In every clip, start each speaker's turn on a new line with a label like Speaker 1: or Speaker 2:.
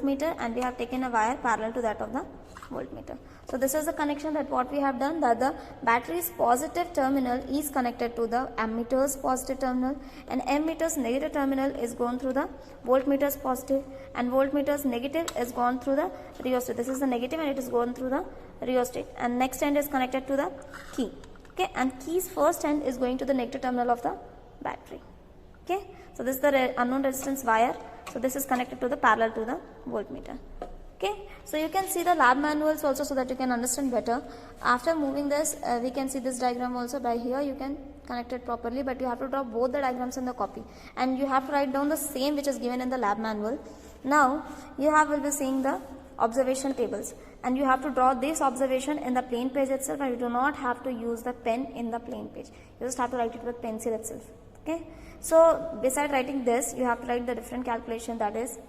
Speaker 1: voltmeter and we have taken a wire parallel to that of the voltmeter. So this is the connection that what we have done, that the battery's positive terminal is connected to the ammetter's positive terminal and ammetter's negative terminal is gone through the voltmetter's positive and voltmetter's negative is gone through the rheostat. This is the negative and it is gone through the rheostat, and next end is connected to the key. Okay, and key's first end is going to the negative terminal of the battery. Okay, so this is the unknown resistance wire. So this is connected to the parallel to the voltmeter. Okay, so you can see the lab manuals also so that you can understand better. After moving this, we can see this diagram also. By here you can connect it properly, but you have to draw both the diagrams in the copy and you have to write down the same which is given in the lab manual. Now you will be seeing the observation tables and you have to draw this observation in the plain page itself, and you do not have to use the pen in the plain page. You just have to write it with pencil itself. Okay, so beside writing this, you have to write the different calculation, that is,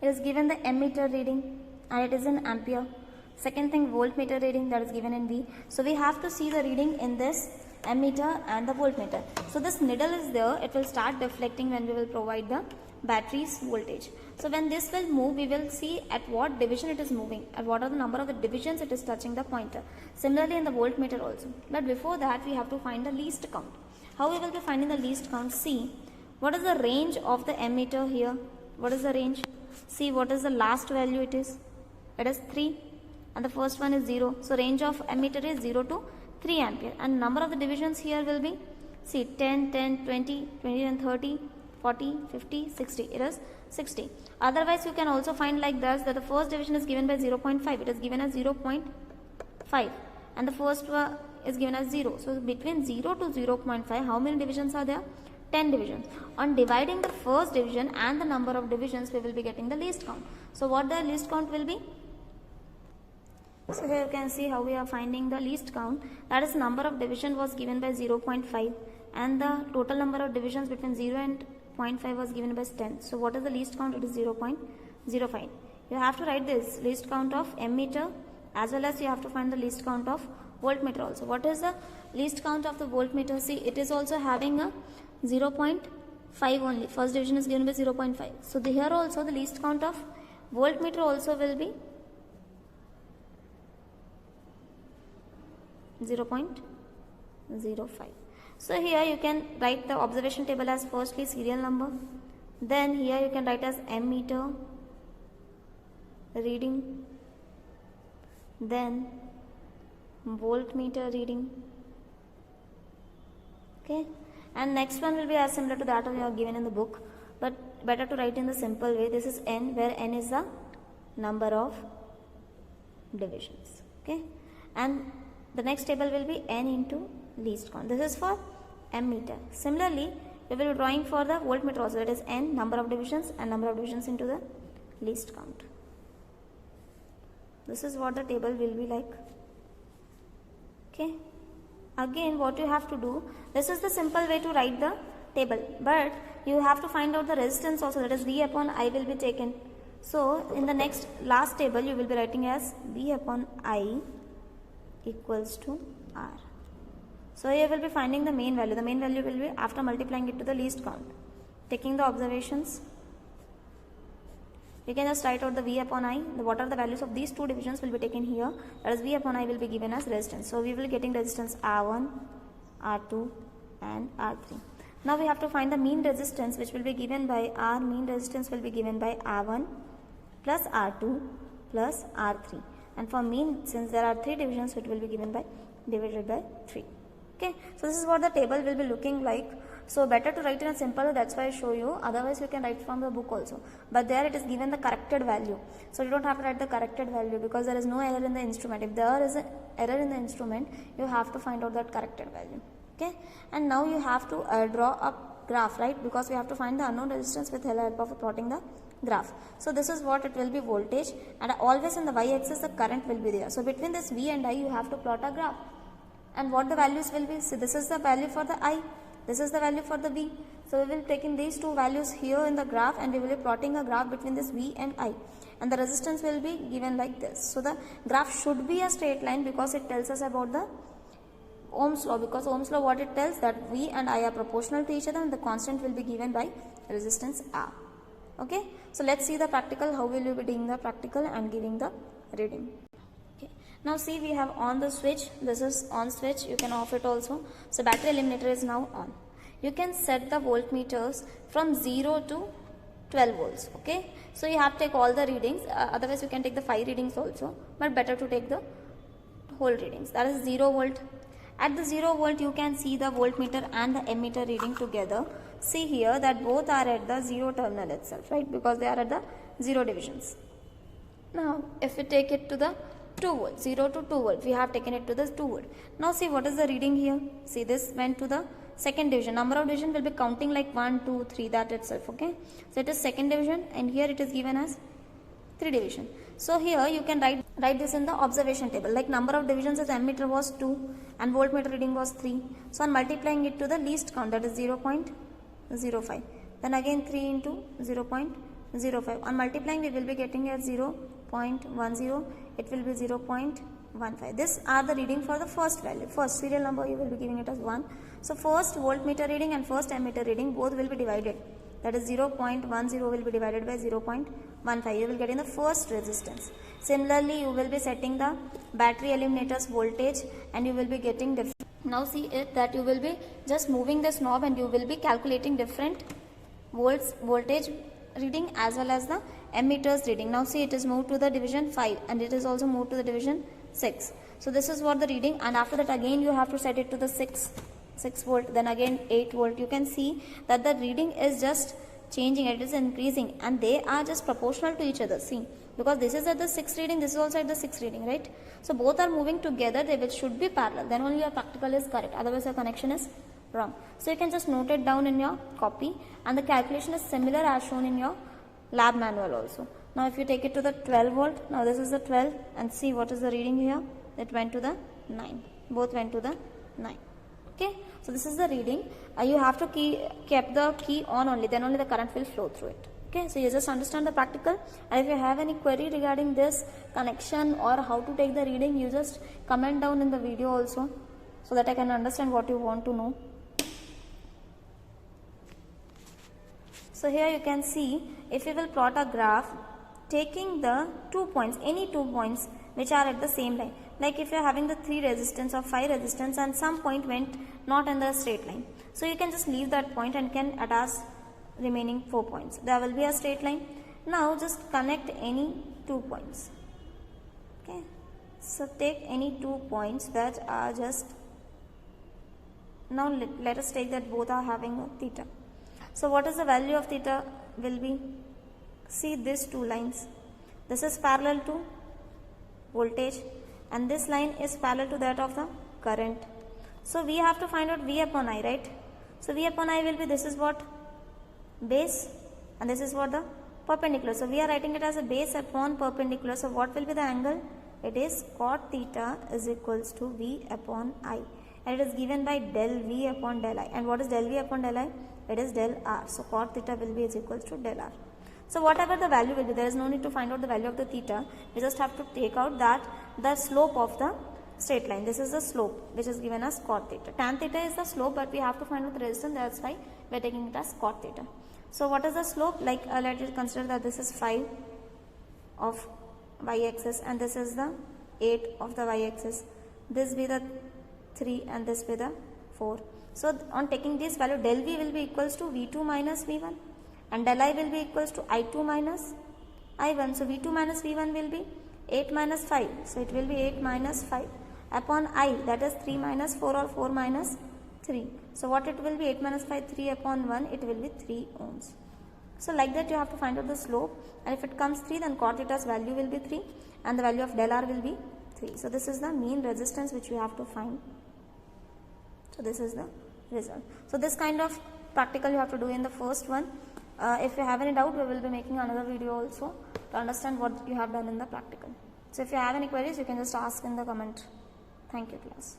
Speaker 1: it is given the ammeter reading and it is in ampere. Second thing, voltmeter reading, that is given in V. So we have to see the reading in this ammeter and the voltmeter. So this needle is there, it will start deflecting when we will provide the battery's voltage. So when this will move, we will see at what division it is moving, at what are the number of the divisions it is touching the pointer. Similarly in the voltmeter also. But before that, we have to find the least count. How we will be finding the least count? See, what is the range of the ammeter here? What is the range? See, what is the last value it is? It is 3 and the first one is 0. So range of ammeter is 0 to 3 ampere, and number of the divisions here will be, see, 10, 10, 20, 20 and 30, 40, 50, 60. It is 60. Otherwise you can also find like this, that the first division is given by 0.5. It is given as 0.5 and the first one is given as 0. So between 0 to 0.5, how many divisions are there? 10 divisions. On dividing the first division and the number of divisions, we will be getting the least count. So what the least count will be? So here you can see how we are finding the least count. That is, number of division was given by 0.5 and the total number of divisions between 0 and 0.5 was given by 10. So what is the least count? It is 0.05. You have to write this least count of ammeter as well as you have to find the least count of voltmeter also. What is the least count of the voltmeter? See, it is also having a 0.5 only. First division is given by 0.5. So here also the least count of voltmeter also will be 0.05. So here you can write the observation table as firstly serial number, then here you can write as ammeter reading, then voltmeter reading. Okay, and next one will be as similar to that one you have given in the book, but better to write in the simple way. This is n, where n is the number of divisions. Okay, and the next table will be n into least count. This is for ammeter. Similarly, we will be drawing for the voltmeter also. That is n, number of divisions, and number of divisions into the least count. This is what the table will be like. Okay. Again, what you have to do, this is the simple way to write the table, but you have to find out the resistance also. That is V upon I will be taken. So in the next last table, you will be writing as V upon I equals to R. So you will be finding the main value. The main value will be after multiplying it to the least count. Taking the observations, you can just write out the V upon I. What are the values of these two divisions will be taken here. That is, V upon I will be given as resistance. So we will be getting resistance R1, R2 and R3. Now we have to find the mean resistance, which will be given by R. Mean resistance will be given by R1 plus R2 plus R3. And for mean, since there are 3 divisions, it will be given by divided by 3. Okay, so this is what the table will be looking like. So better to write in a simple way, that's why I show you. Otherwise you can write from the book also, but there it is given the corrected value. So you don't have to write the corrected value because there is no error in the instrument. If there is an error in the instrument, you have to find out that corrected value. Okay, and now you have to draw a graph, right? Because we have to find the unknown resistance with the help of plotting the graph. So this is what it will be, voltage, and always in the y-axis the current will be there. So between this V and I you have to plot a graph, and what the values will be. So this is the value for the I, this is the value for the V. So we will take in these two values here in the graph, and we will be plotting a graph between this V and I, and the resistance will be given like this. So the graph should be a straight line because it tells us about the Ohm's law, because Ohm's law, what it tells, that V and I are proportional to each other and the constant will be given by resistance R. Okay, so let's see the practical, how will you be doing the practical and giving the reading. Okay, now see, we have on the switch, this is on switch, you can off it also. So battery eliminator is now on. You can set the voltmeters from 0 to 12 volts. Okay, so you have to take all the readings, otherwise you can take the 5 readings also, but better to take the whole readings. That is 0 volt. At the 0 volt you can see the voltmeter and the ammeter reading together. See here that both are at the 0 terminal itself, right, because they are at the 0 divisions. Now if we take it to the 2 volt, 0 to 2 volt, we have taken it to the 2 volt. Now see what is the reading here. See, this went to the second division. Number of division will be counting like 1, 2, 3, that itself. Okay, so it is second division, and here it is given as 3 division. So here you can write this in the observation table, like number of divisions as ammeter was 2 and voltmeter reading was 3. So on multiplying it to the least count, that is 0.05, then again 3 into 0.05. On multiplying we will be getting at 0.10, it will be 0.15. These are the reading for the first value. First serial number you will be giving it as 1. So first voltmeter reading and first ammeter reading both will be divided. That is 0.10 will be divided by 0.15. You will get in the first resistance. Similarly, you will be setting the battery eliminator's voltage and you will be getting different. Now see it that you will be just moving this knob and you will be calculating different voltage reading as well as the ammeter's reading. Now see, it is moved to the division 5 and it is also moved to the division 6. So this is what the reading, and after that again you have to set it to the 6 volt, then again 8 volt. You can see that the reading is just changing, it is increasing, and they are just proportional to each other. See, because this is at the 6 reading, this is also at the 6 reading, right? So both are moving together, they should be parallel, then only your practical is correct, otherwise your connection is wrong. So you can just note it down in your copy, and the calculation is similar as shown in your lab manual also. Now if you take it to the 12 volt, now this is the 12, and see what is the reading here. It went to the 9, both went to the 9. Okay, so this is the reading. You have to keep the key on only, then only the current will flow through it. Okay, so you just understand the practical, and if you have any query regarding this connection or how to take the reading, you just comment down in the video also, so that I can understand what you want to know. So here you can see, if you will plot a graph taking the 2 points, any 2 points which are at the same line, like if you are having the 3 resistance or 5 resistance and some point went not in the straight line, so you can just leave that point and can attach remaining 4 points. There will be a straight line. Now just connect any 2 points. Okay, so take any 2 points that are just, now let us take that both are having a theta. So what is the value of theta will be? See these 2 lines, this is parallel to voltage and this line is parallel to that of the current. So we have to find out V upon I, right? So V upon I will be, this is what, base, and this is what, the perpendicular. So we are writing it as a base upon perpendicular. So what will be the angle? It is cot theta is equals to V upon I, and it is given by del V upon del I. And what is del V upon del I? It is del R. So cot theta will be is equals to del R. So whatever the value will be, there is no need to find out the value of the theta. We just have to take out that the slope of the straight line. This is the slope which is given as cot theta. Tan theta is the slope, but we have to find out the resistance. That's why we are taking it as cot theta. So what is the slope? Like let us consider that this is 5 of y-axis and this is the 8 of the y-axis. This be the 3 and this be the 4. So on taking this value, del V will be equals to V2 minus V1 and del I will be equals to I2 minus I1. So V2 minus V1 will be 8 minus 5. So it will be 8 minus 5 upon I, that is 3 minus 4 or 4 minus 3. So what it will be? 8 minus 5, 3 upon 1, it will be 3 ohms. So like that you have to find out the slope, and if it comes 3, then cot theta's value will be 3 and the value of del R will be 3. So this is the mean resistance which we have to find. So this is the result. So this kind of practical you have to do in the first one. If you have any doubt, we will be making another video also to understand what you have done in the practical. So if you have any queries, you can just ask in the comment. Thank you, class.